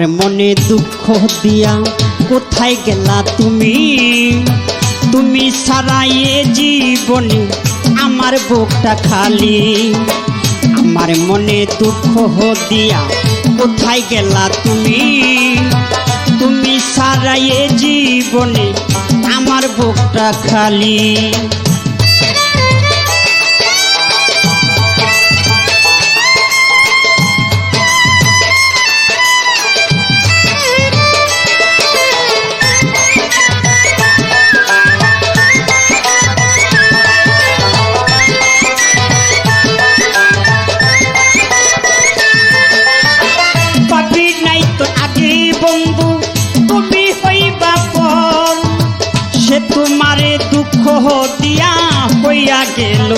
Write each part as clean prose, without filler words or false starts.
আমার মনে দুঃখ দিয়া কোথায় গেলা তুমি, তুমি ছাড়া এ জীবনে আমার বুকটা খালি। আমার মনে দুঃখ দিয়া কোথায় গেলা তুমি, তুমি ছাড়া এ জীবনে আমার বুকটা খালি। তোমারে দুঃখ দিয়া হইয়া গেল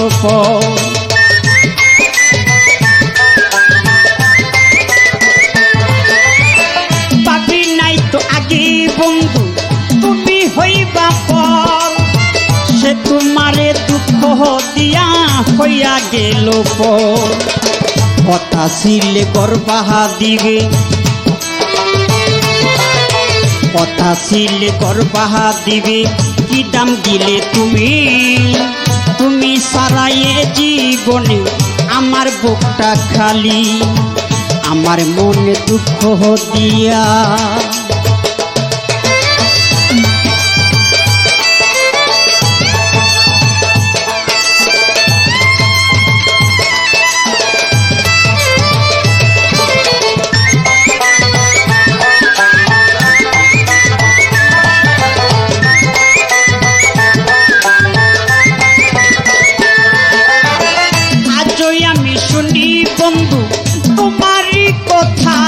পাপি নাই তো আগে বন্ধু তুমি হইবা পর, সে তোমারে দুঃখ দিয়া হইয়া গেল পর। কথা ছিলে গর্বাহা দিবে, কথা ছিলে গর্বাহা দিবে, কি দাম দিলে তুমি, তুমি সারা এ জীবনে আমার বুকটা খালি। আমার মনে দুঃখ দিয়া বন্ধু তোমারই কথা,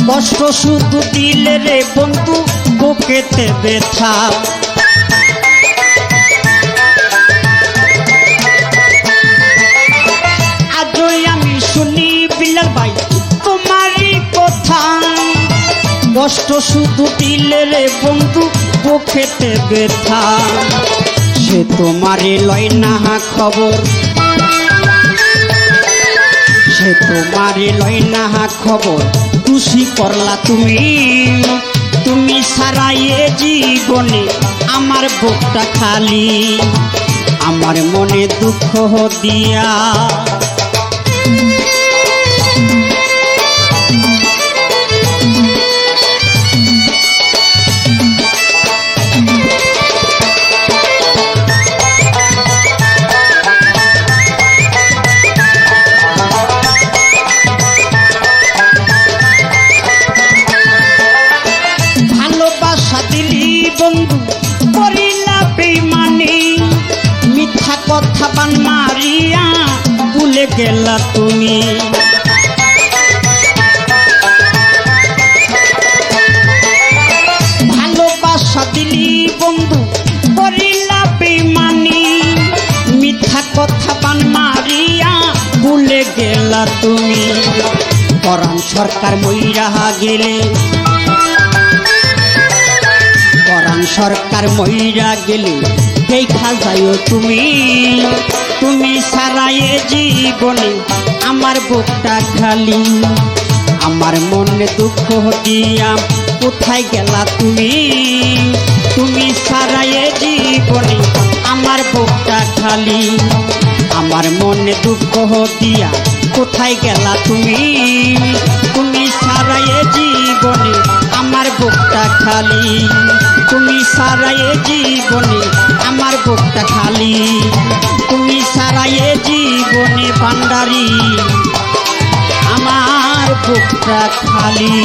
কষ্ট শুধু দিলে রে বন্ধু বুকেতে ব্যথা। আজই আমি শুনি বিলাল ভাই তোমারই কথা, কষ্ট শুধু দিলে রে বন্ধু বুকেতে ব্যথা। সে তোমারে লয় না খবর, সে তোমারে লয় না খবর, খুশি করলা তুমি, তুমি সারা এ জীবনে আমার বুকটা খালি। আমার মনে দুঃখ দিয়া বন্ধু করিলা বেইমানি, মিথ্যা কথা বান মারিয়া ভুলে গেলা তুমি। ভালোবাসা দিলি বন্ধু করিলা বেইমানি, মিথ্যা কথা বান মারিয়া ভুলে গেলা তুমি। পরাণ সরকার মইরা গেলে, পরাণ সরকার মইরা গেলে দেখা যায়ও তুমি, তুমি সারা এ জীবনে আমার বুকটা খালি। আমার মনে দুঃখ দিয়া কোথায় গেলা তুমি, তুমি সারা এ জীবনে আমার বুকটা খালি। আমার মনে দুঃখ দিয়া কোথায় গেলা তুমি, তুমি সারা এ জীবনে আমার বুকটা খালি। তুমি সারা এ জীবনে আমার বুকটা খালি, তুমি সারা এ জীবনে ভান্ডারি আমার বুকটা খালি।